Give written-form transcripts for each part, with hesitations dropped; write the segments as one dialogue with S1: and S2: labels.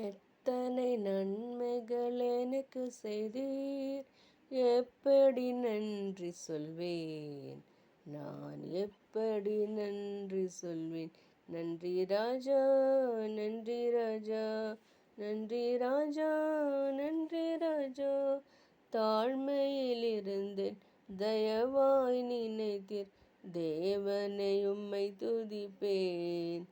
S1: எத்தனை நன்மைகள் எனக்கு செய்தீர், எப்படி நன்றி சொல்வேன், நான் எப்படி நன்றி சொல்வேன். நன்றி ராஜா, நன்றி ராஜா, நன்றி ராஜா, நன்றி ராஜா. தாழ்மையில் இருந்தேன், தயவாய் நினைத்தீர், தேவனை உம்மை துதிப்பேன்.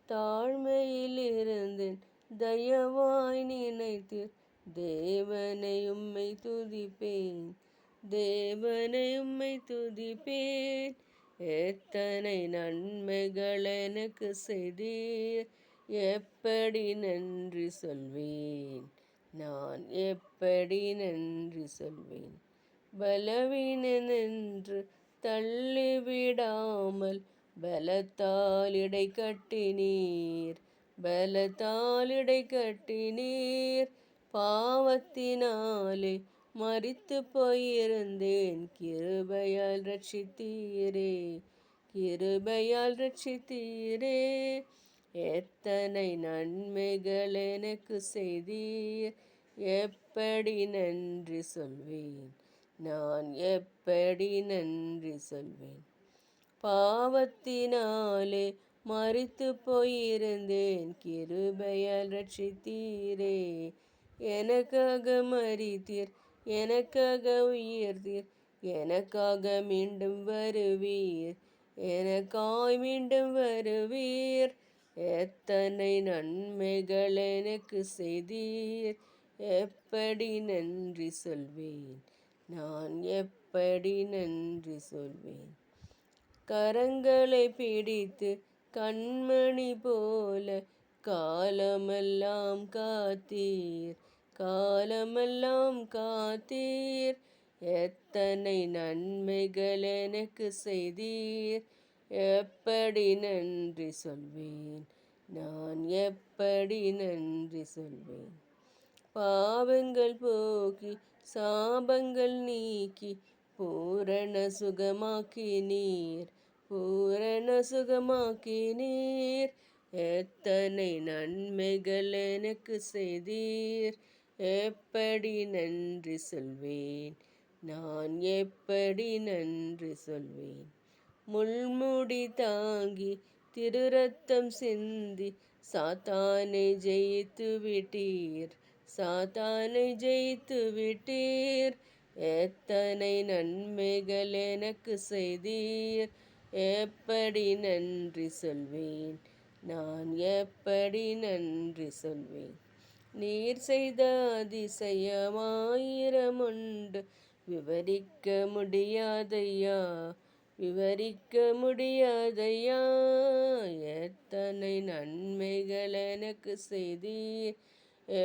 S1: தாழ்மையில் இருந்தேன், தயவாய் நினைத்தீர், தேவனை உம்மை துதிப்பேன், தேவனை உம்மை துதிப்பேன். எத்தனை நன்மைகள் எனக்கு செய்தீர், எப்படி நன்றி சொல்வேன், நான் எப்படி நன்றி சொல்வேன். பலவீனனென்று தள்ளிவிடாமல் பலத்தால் இடை கட்டினீர், பலத்தால் இடை கட்டினீர். பாவத்தினாலே மரித்து போயிருந்தேன், கிருபையால் ரட்சித்தீரே, கிருபையால் ரட்சித்தீரே. எத்தனை நன்மைகள் எனக்கு செய்தீர், எப்படி நன்றி சொல்வேன், நான் எப்படி நன்றி சொல்வேன். பாவத்தினாலே மரித்து போயிருந்தேன், கிருபையால் ரட்சித்தீரே. எனக்காக மரித்தீர், எனக்காக உயிர்த்தீர், எனக்காக மீண்டும் வருவீர், எனக்காய் மீண்டும் வருவீர். எத்தனை நன்மைகள் எனக்கு செய்தீர், எப்படி நன்றி சொல்வேன், நான் எப்படி நன்றி சொல்வேன். கரங்களை பிடித்து கண்மணி போல காலமெல்லாம் காத்தீர், காலமெல்லாம் காத்தீர். எத்தனை நன்மைகள் எனக்கு செய்தீர், எப்படி நன்றி சொல்வேன், நான் எப்படி நன்றி சொல்வேன். பாவங்கள் போக்கி சாபங்கள் நீக்கி பூரண சுகமாக்கினீர், பூரண சுகமாக்கினீர். எத்தனை நன்மைகள் எனக்கு செய்தீர், எப்படி நன்றி சொல்வேன், நான் எப்படி நன்றி சொல்வேன். முள்முடி தாங்கி திருரத்தம் சிந்தி சாத்தானை ஜெயித்து விட்டீர், சாத்தானை ஜெயித்து விட்டீர். எத்தனை நன்மைகள் எனக்கு செய்தீர், எப்படி நன்றி சொல்வேன், நான் எப்படி நன்றி சொல்வேன். நீர் செய்த அதிசயமாயிரம் உண்டு, விவரிக்க முடியாதையா, விவரிக்க முடியாதையா. எத்தனை நன்மைகள் எனக்கு செய்தீர்,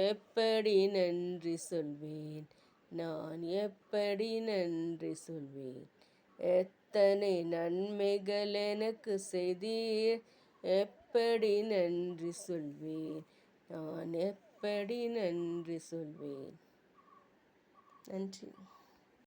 S1: எப்படி நன்றி சொல்வேன், நான் எப்படி நன்றி சொல்வேன். எத்தனை நன்மைகள் எனக்கு செய்தீர், எப்படி நன்றி சொல்வேன், நான் எப்படி நன்றி சொல்வேன். நன்றி.